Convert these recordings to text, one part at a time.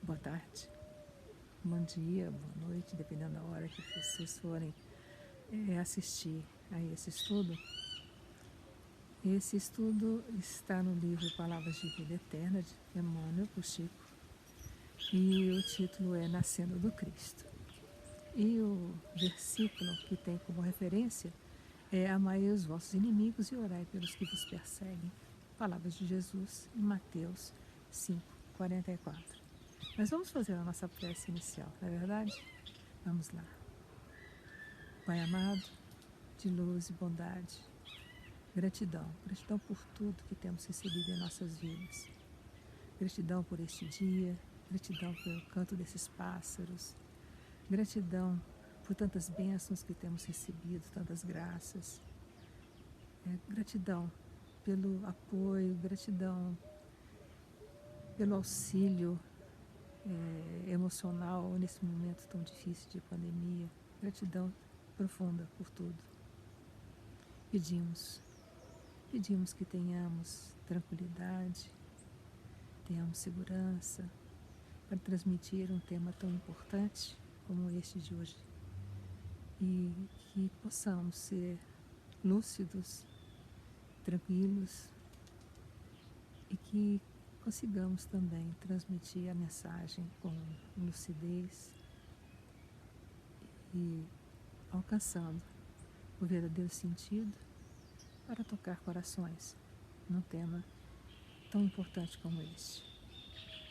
Boa tarde, bom dia, boa noite, dependendo da hora que vocês forem assistir a esse estudo. Esse estudo está no livro Palavras de Vida Eterna, de Emmanuel por Chico, e o título é Nascendo do Cristo. E o versículo que tem como referência é Amai os vossos inimigos e orai pelos que vos perseguem. Palavras de Jesus em Mateus 5:44. Mas vamos fazer a nossa prece inicial, não é verdade? Vamos lá. Pai amado, de luz e bondade, gratidão por tudo que temos recebido em nossas vidas. Gratidão por este dia, gratidão pelo canto desses pássaros, gratidão por tantas bênçãos que temos recebido, tantas graças. Gratidão pelo apoio, gratidão pelo auxílio emocional nesse momento tão difícil de pandemia. Gratidão profunda por tudo. Pedimos que tenhamos tranquilidade, tenhamos segurança para transmitir um tema tão importante como este de hoje e que possamos ser lúcidos, tranquilos e que consigamos também transmitir a mensagem com lucidez e alcançando o verdadeiro sentido para tocar corações num tema tão importante como este.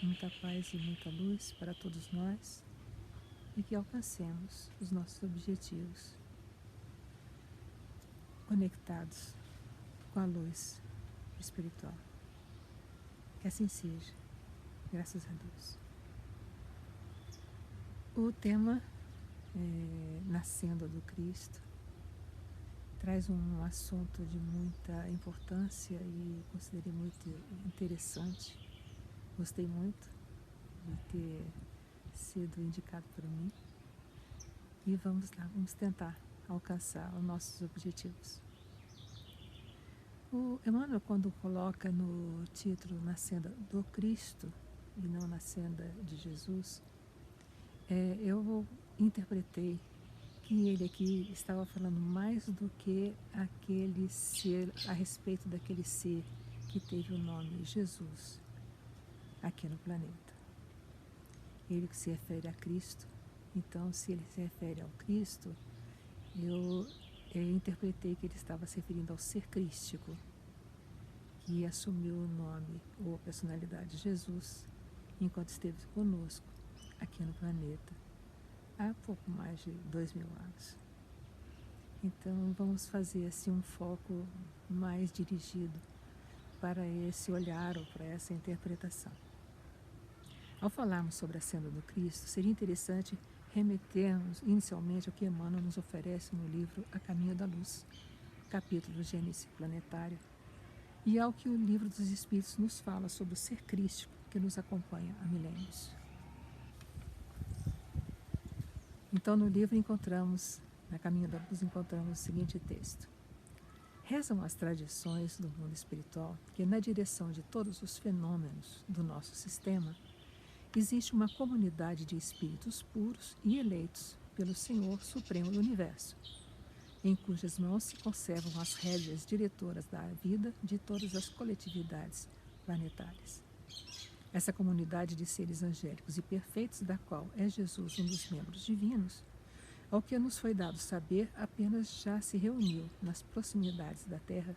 Muita paz e muita luz para todos nós e que alcancemos os nossos objetivos conectados com a luz espiritual. Que assim seja, graças a Deus. O tema Nascendo do Cristo traz um assunto de muita importância e considerei muito interessante. Gostei muito de ter sido indicado por mim. E vamos lá, vamos tentar alcançar os nossos objetivos. O Emmanuel, quando coloca no título Nascendo do Cristo e não Nascendo de Jesus, eu interpretei que ele aqui estava falando mais do que aquele ser, a respeito daquele ser que teve o nome Jesus aqui no planeta. Ele que se refere a Cristo. Então, se ele se refere ao Cristo, eu interpretei que ele estava se referindo ao ser crístico, que assumiu o nome ou a personalidade Jesus enquanto esteve conosco aqui no planeta há pouco mais de 2000 anos. Então vamos fazer assim um foco mais dirigido para esse olhar ou para essa interpretação. Ao falarmos sobre a senda do Cristo, seria interessante remetermos inicialmente ao que Emmanuel nos oferece no livro A Caminho da Luz, capítulo Gênese Planetária, e ao que o Livro dos Espíritos nos fala sobre o ser crístico que nos acompanha há milênios. Então, no livro na Caminho da Luz, encontramos o seguinte texto. Rezam as tradições do mundo espiritual que, na direção de todos os fenômenos do nosso sistema, existe uma comunidade de espíritos puros e eleitos pelo Senhor Supremo do Universo, em cujas mãos se conservam as rédeas diretoras da vida de todas as coletividades planetárias. Essa comunidade de seres angélicos e perfeitos, da qual é Jesus um dos membros divinos, ao que nos foi dado saber, apenas já se reuniu nas proximidades da Terra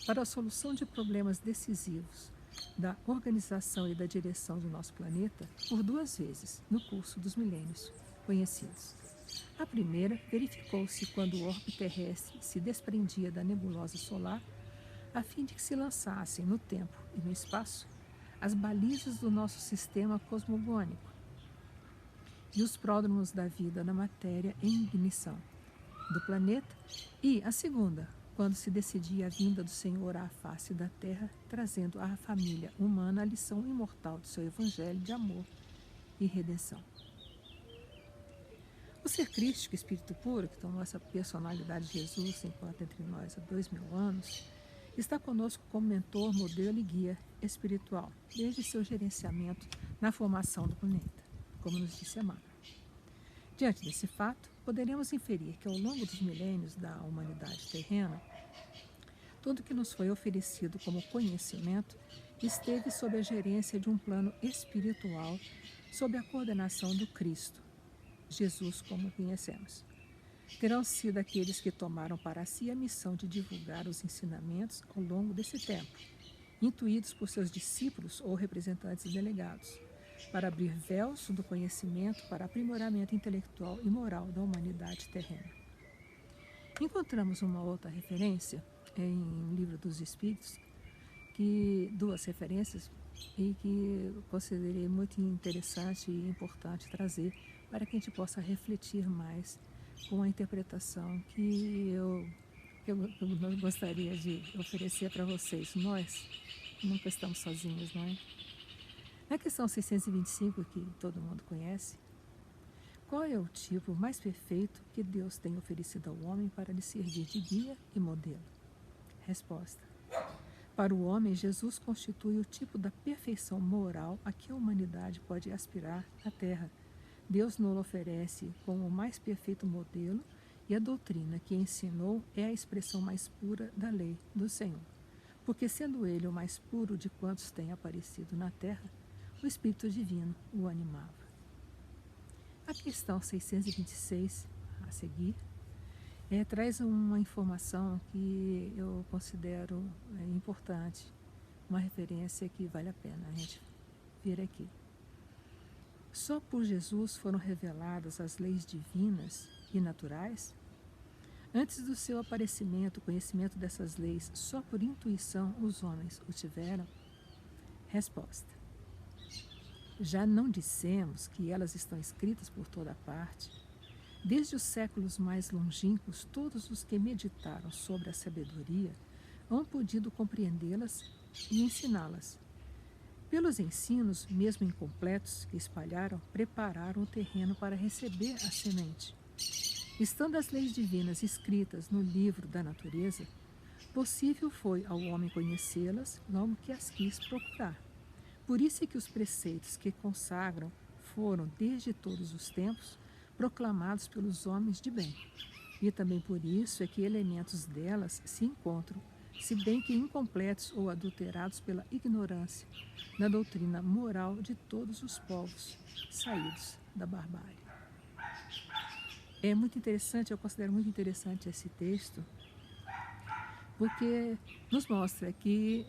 para a solução de problemas decisivos da organização e da direção do nosso planeta por 2 vezes no curso dos milênios conhecidos. A primeira verificou-se quando o orbe terrestre se desprendia da nebulosa solar a fim de que se lançassem no tempo e no espaço as balizas do nosso sistema cosmogônico e os pródromos da vida na matéria em ignição do planeta, e a segunda, quando se decidia a vinda do Senhor à face da Terra, trazendo à família humana a lição imortal do seu evangelho de amor e redenção. O ser crístico, espírito puro, que tomou essa personalidade de Jesus enquanto entre nós há 2000 anos, está conosco como mentor, modelo e guia espiritual, desde seu gerenciamento na formação do planeta, como nos disse Emmanuel. Diante desse fato, poderemos inferir que ao longo dos milênios da humanidade terrena, tudo que nos foi oferecido como conhecimento esteve sob a gerência de um plano espiritual, sob a coordenação do Cristo, Jesus como conhecemos. Terão sido aqueles que tomaram para si a missão de divulgar os ensinamentos ao longo desse tempo, intuídos por seus discípulos ou representantes delegados, para abrir véus do conhecimento para aprimoramento intelectual e moral da humanidade terrena. Encontramos uma outra referência em Livro dos Espíritos, duas referências, e que considerei muito interessante e importante trazer para que a gente possa refletir mais com a interpretação que eu gostaria de oferecer para vocês. Nós nunca estamos sozinhos, não é? Na questão 625, que todo mundo conhece, qual é o tipo mais perfeito que Deus tem oferecido ao homem para lhe servir de guia e modelo? Resposta. Para o homem, Jesus constitui o tipo da perfeição moral a que a humanidade pode aspirar na Terra. Deus nos oferece como o mais perfeito modelo e a doutrina que ensinou é a expressão mais pura da lei do Senhor. Porque sendo ele o mais puro de quantos têm aparecido na Terra, o Espírito Divino o animava. A questão 626, a seguir, traz uma informação que eu considero importante, uma referência que vale a pena a gente ver aqui. Só por Jesus foram reveladas as leis divinas e naturais? Antes do seu aparecimento, o conhecimento dessas leis, só por intuição os homens o tiveram? Resposta. Já não dissemos que elas estão escritas por toda parte? Desde os séculos mais longínquos, todos os que meditaram sobre a sabedoria hão podido compreendê-las e ensiná-las. Pelos ensinos, mesmo incompletos, que espalharam, prepararam o terreno para receber a semente. Estando as leis divinas escritas no livro da natureza, possível foi ao homem conhecê-las logo que as quis procurar. Por isso é que os preceitos que consagram foram, desde todos os tempos, proclamados pelos homens de bem. E também por isso é que elementos delas se encontram, se bem que incompletos ou adulterados pela ignorância, na doutrina moral de todos os povos saídos da barbárie. É muito interessante, eu considero muito interessante esse texto, porque nos mostra que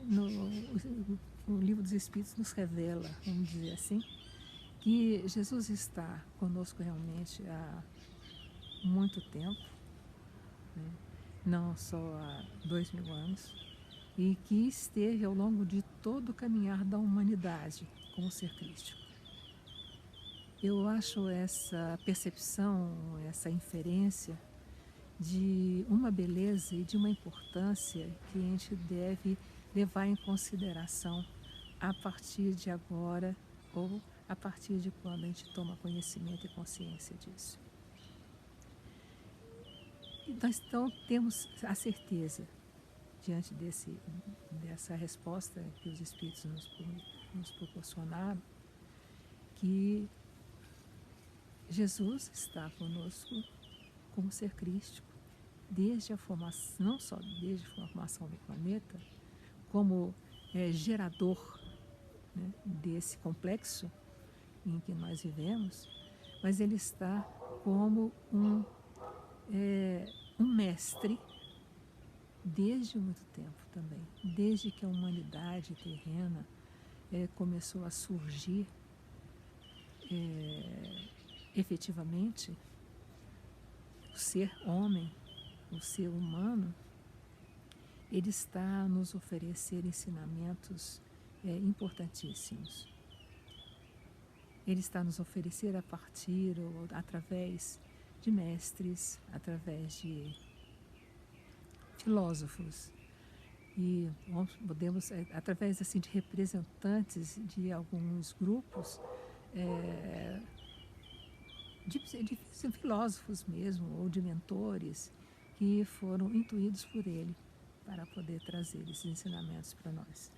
o Livro dos Espíritos nos revela, vamos dizer assim, que Jesus está conosco realmente há muito tempo, né? Não só há 2000 anos, e que esteve ao longo de todo o caminhar da humanidade como ser crístico. Eu acho essa percepção, essa inferência de uma beleza e de uma importância que a gente deve levar em consideração a partir de agora ou a partir de quando a gente toma conhecimento e consciência disso. E nós então temos a certeza, diante dessa resposta que os Espíritos nos proporcionaram, que Jesus está conosco como ser crístico, desde a formação, não só desde a formação do planeta, como gerador, né, desse complexo em que nós vivemos, mas ele está como um mestre desde muito tempo também, desde que a humanidade terrena começou a surgir efetivamente. O ser homem, o ser humano, ele está a nos oferecer ensinamentos importantíssimos. Ele está a nos oferecer a partir ou através de mestres, através de filósofos, e podemos, através assim, de representantes de alguns grupos, de filósofos mesmo, ou de mentores, que foram intuídos por ele. para poder trazer esses ensinamentos para nós.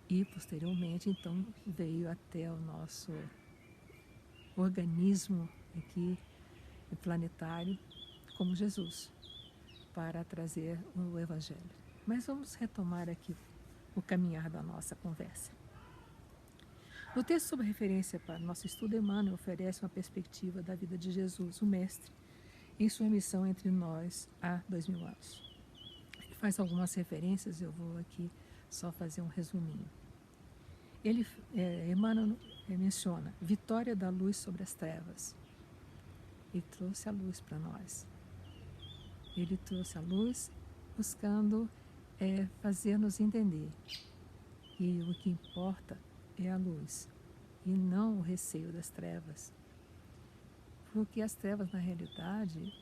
E, posteriormente, então, veio até o nosso organismo aqui planetário, como Jesus, para trazer o Evangelho. Mas vamos retomar aqui o caminhar da nossa conversa. No texto sob referência para nosso estudo, Emmanuel oferece uma perspectiva da vida de Jesus, o Mestre, em sua missão entre nós há 2000 anos. Ele faz algumas referências, eu vou aqui só fazer um resuminho. Emmanuel menciona vitória da luz sobre as trevas. Ele trouxe a luz para nós. Ele trouxe a luz buscando fazer-nos entender que o que importa é a luz e não o receio das trevas. Porque as trevas, na realidade,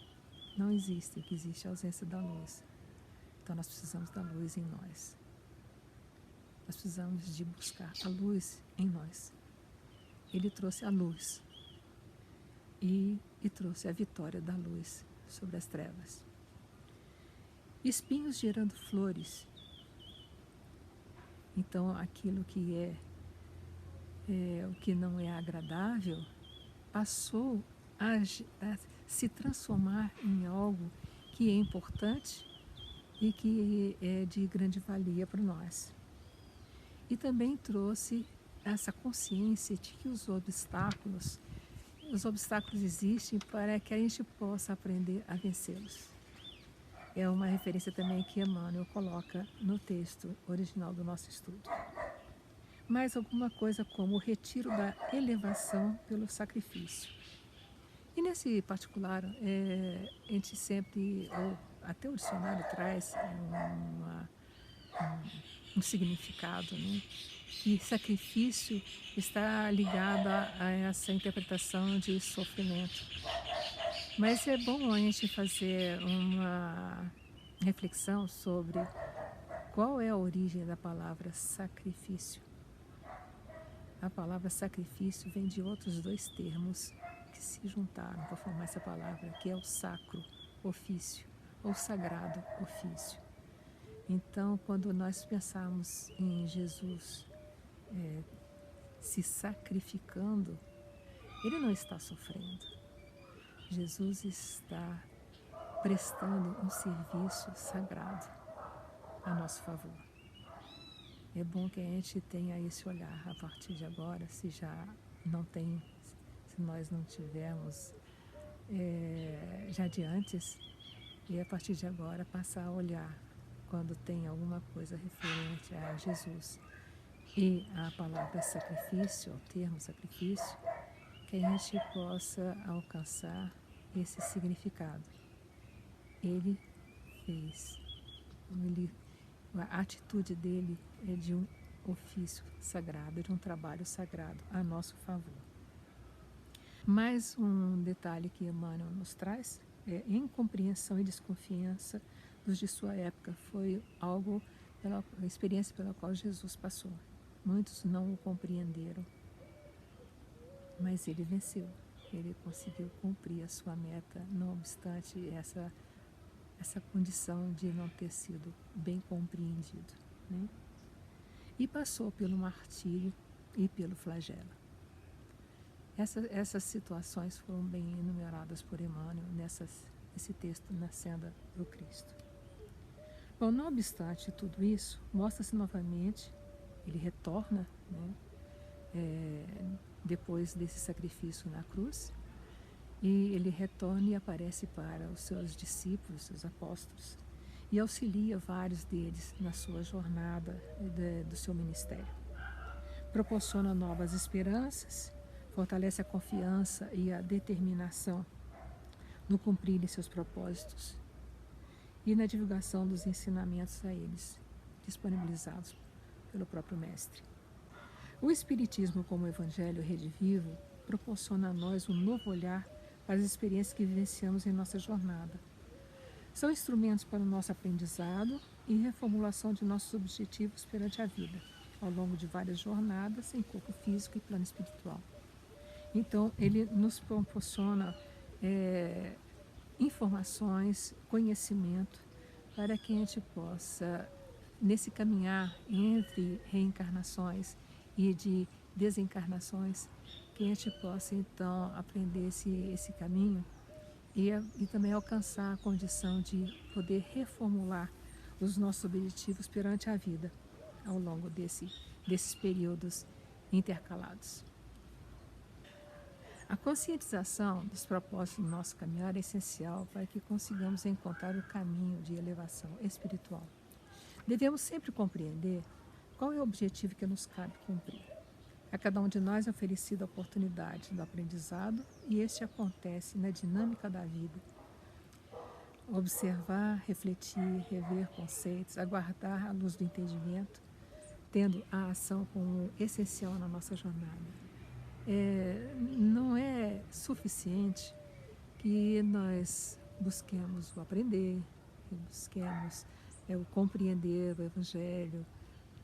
não existem, o que existe é a ausência da luz. Então nós precisamos da luz em nós. Nós precisamos de buscar a luz em nós. Ele trouxe a luz e trouxe a vitória da luz sobre as trevas. Espinhos gerando flores. Então aquilo que o que não é agradável passou a se transformar em algo que é importante e que é de grande valia para nós. E também trouxe essa consciência de que os obstáculos existem para que a gente possa aprender a vencê-los. É uma referência também que Emmanuel coloca no texto original do nosso estudo. Mais alguma coisa como o retiro da elevação pelo sacrifício. E nesse particular, a gente sempre, ou até o dicionário traz um significado, né? Que sacrifício está ligado a essa interpretação de sofrimento. Mas é bom a gente fazer uma reflexão sobre qual é a origem da palavra sacrifício. A palavra sacrifício vem de outros dois termos que se juntaram para formar essa palavra, que é o sacro ofício ou sagrado ofício. Então, quando nós pensamos em Jesus se sacrificando, ele não está sofrendo. Jesus está prestando um serviço sagrado a nosso favor. É bom que a gente tenha esse olhar a partir de agora, se nós não tivermos já de antes, e a partir de agora passar a olhar quando tem alguma coisa referente a Jesus e a palavra sacrifício, o termo sacrifício, que a gente possa alcançar esse significado. Ele fez, a atitude dele é de um ofício sagrado, de um trabalho sagrado a nosso favor. Mais um detalhe que Emmanuel nos traz é incompreensão e desconfiança dos de sua época. Foi a experiência pela qual Jesus passou. Muitos não o compreenderam, mas ele venceu. Ele conseguiu cumprir a sua meta, não obstante essa condição de não ter sido bem compreendido, né? E passou pelo martírio e pelo flagelo. Essas situações foram bem enumeradas por Emmanuel nesse texto, na Senda do Cristo. Bom, não obstante tudo isso, mostra-se novamente, ele retorna, né, depois desse sacrifício na cruz, e ele retorna e aparece para os seus discípulos, seus apóstolos, e auxilia vários deles na sua jornada do seu ministério. Proporciona novas esperanças, fortalece a confiança e a determinação no cumprirem seus propósitos e na divulgação dos ensinamentos a eles, disponibilizados pelo próprio Mestre. O Espiritismo, como Evangelho redivivo, proporciona a nós um novo olhar para as experiências que vivenciamos em nossa jornada. São instrumentos para o nosso aprendizado e reformulação de nossos objetivos perante a vida, ao longo de várias jornadas em corpo físico e plano espiritual. Então, ele nos proporciona informações, conhecimento, para que a gente possa, nesse caminhar entre reencarnações e de desencarnações, que a gente possa então aprender esse caminho e também alcançar a condição de poder reformular os nossos objetivos perante a vida ao longo desses períodos intercalados. A conscientização dos propósitos do nosso caminhar é essencial para que consigamos encontrar o caminho de elevação espiritual. Devemos sempre compreender qual é o objetivo que nos cabe cumprir. A cada um de nós é oferecida a oportunidade do aprendizado e este acontece na dinâmica da vida. Observar, refletir, rever conceitos, aguardar a luz do entendimento, tendo a ação como essencial na nossa jornada. Não é suficiente que nós busquemos o aprender, que busquemos o compreender o Evangelho,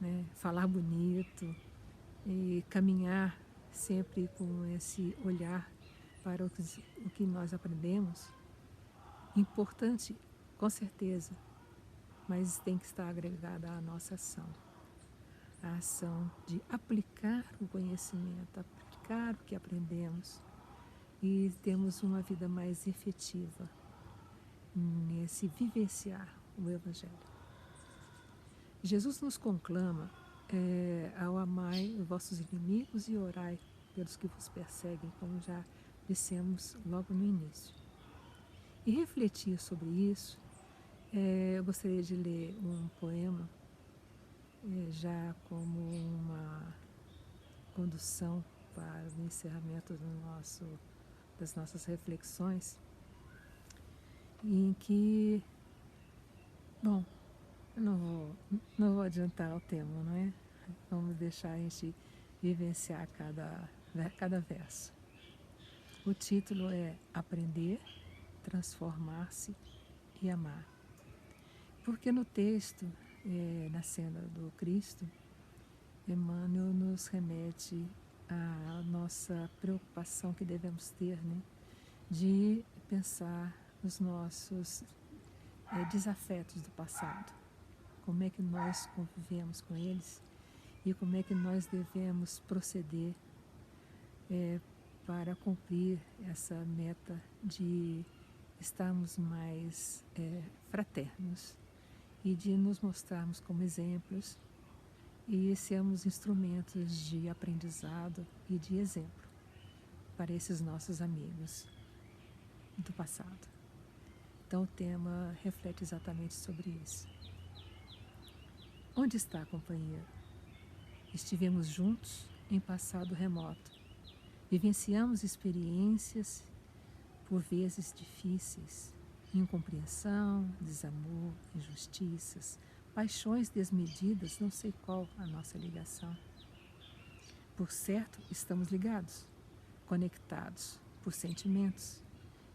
né, falar bonito e caminhar sempre com esse olhar para o que nós aprendemos. Importante, com certeza, mas tem que estar agregada à nossa ação. A ação de aplicar o conhecimento, aplicar o que aprendemos e termos uma vida mais efetiva nesse vivenciar o Evangelho. Jesus nos conclama ao amai os vossos inimigos e orai pelos que vos perseguem, como já dissemos logo no início. E refletir sobre isso, eu gostaria de ler um poema já como uma condução para o encerramento das nossas reflexões, em que, bom, eu não vou adiantar o tema, não é? Vamos deixar a gente vivenciar cada verso. O título é Aprender, Transformar-se e Amar. Porque no texto, na cena do Cristo, Emmanuel nos remete à nossa preocupação que devemos ter, né, de pensar nos nossos desafetos do passado. Como é que nós convivemos com eles e como é que nós devemos proceder para cumprir essa meta de estarmos mais fraternos e de nos mostrarmos como exemplos e sermos instrumentos de aprendizado e de exemplo para esses nossos amigos do passado. Então o tema reflete exatamente sobre isso. Onde está, companheiro? Estivemos juntos em passado remoto. Vivenciamos experiências, por vezes difíceis, incompreensão, desamor, injustiças, paixões desmedidas, não sei qual a nossa ligação. Por certo, estamos ligados, conectados por sentimentos,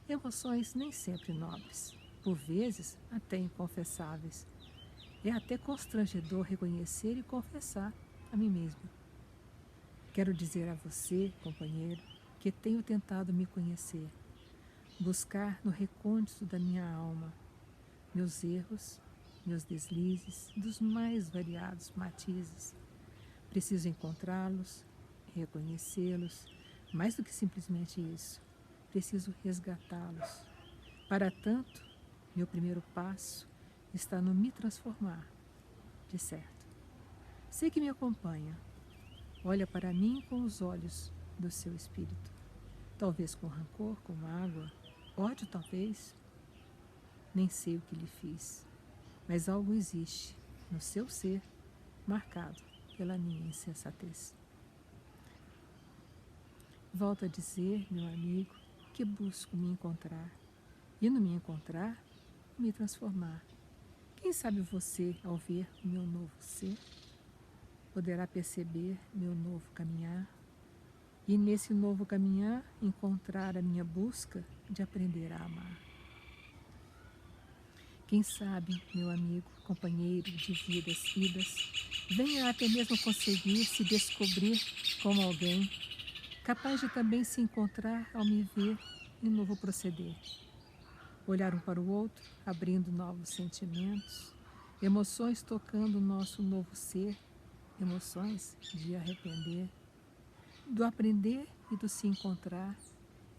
emoções nem sempre nobres, por vezes até inconfessáveis. É até constrangedor reconhecer e confessar a mim mesmo. Quero dizer a você, companheiro, que tenho tentado me conhecer, buscar no recôndito da minha alma meus erros, meus deslizes, dos mais variados matizes. Preciso encontrá-los, reconhecê-los, mais do que simplesmente isso. Preciso resgatá-los. Para tanto, meu primeiro passo está no me transformar, de certo. Sei que me acompanha. Olha para mim com os olhos do seu espírito. Talvez com rancor, com mágoa, ódio talvez. Nem sei o que lhe fiz, mas algo existe no seu ser marcado pela minha insensatez. Volto a dizer, meu amigo, que busco me encontrar e no me encontrar, me transformar. Quem sabe você, ao ver o meu novo ser, poderá perceber meu novo caminhar e nesse novo caminhar encontrar a minha busca de aprender a amar. Quem sabe, meu amigo, companheiro de vidas idas, venha até mesmo conseguir se descobrir como alguém capaz de também se encontrar ao me ver em novo proceder. olhar um para o outro, abrindo novos sentimentos, emoções tocando o nosso novo ser, emoções de arrepender, do aprender e do se encontrar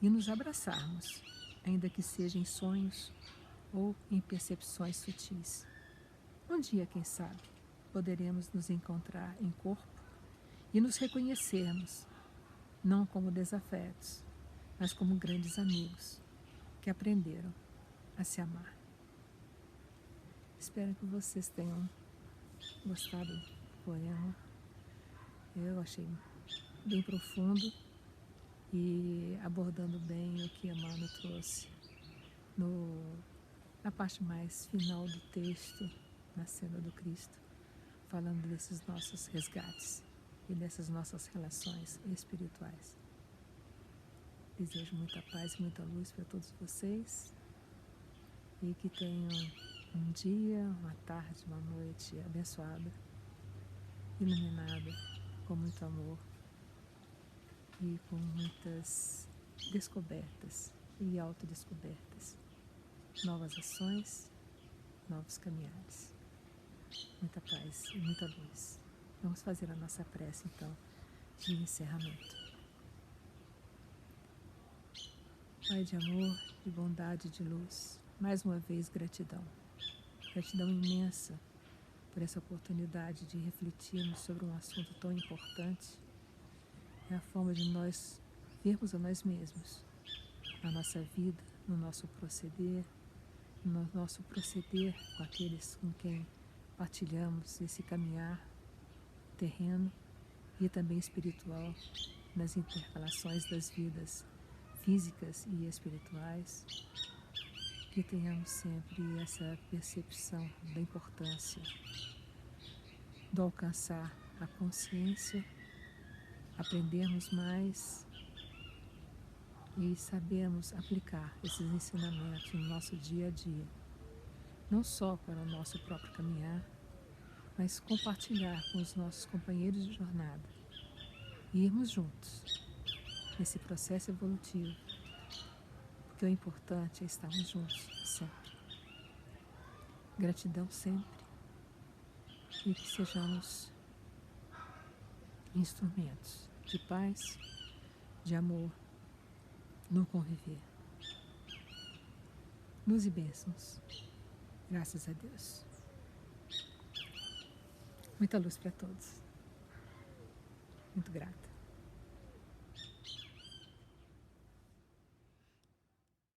e nos abraçarmos, ainda que seja em sonhos ou em percepções sutis. Um dia, quem sabe, poderemos nos encontrar em corpo e nos reconhecermos, não como desafetos, mas como grandes amigos que aprenderam a se amar. Espero que vocês tenham gostado do poema. Eu achei bem profundo e abordando bem o que Emmanuel trouxe na parte mais final do texto, na cena do Cristo, falando desses nossos resgates e dessas nossas relações espirituais. Desejo muita paz e muita luz para todos vocês e que tenham um dia, uma tarde, uma noite abençoada, iluminada com muito amor e com muitas descobertas e autodescobertas, novas ações, novos caminhares. Muita paz e muita luz. Vamos fazer a nossa prece, então, de encerramento. Pai de amor, de bondade, de luz, mais uma vez gratidão. Gratidão imensa por essa oportunidade de refletirmos sobre um assunto tão importante. É a forma de nós vermos a nós mesmos, na nossa vida, no nosso proceder com aqueles com quem partilhamos esse caminhar terreno e também espiritual, nas interrelações das vidas físicas e espirituais, que tenhamos sempre essa percepção da importância do alcançar a consciência, aprendermos mais e sabermos aplicar esses ensinamentos no nosso dia a dia, não só para o nosso próprio caminhar, mas compartilhar com os nossos companheiros de jornada e irmos juntos nesse processo evolutivo, porque o importante é estarmos juntos sempre. Gratidão sempre e que sejamos instrumentos de paz, de amor, no conviver. Luz e bênçãos. Graças a Deus. Muita luz para todos. Muito grata.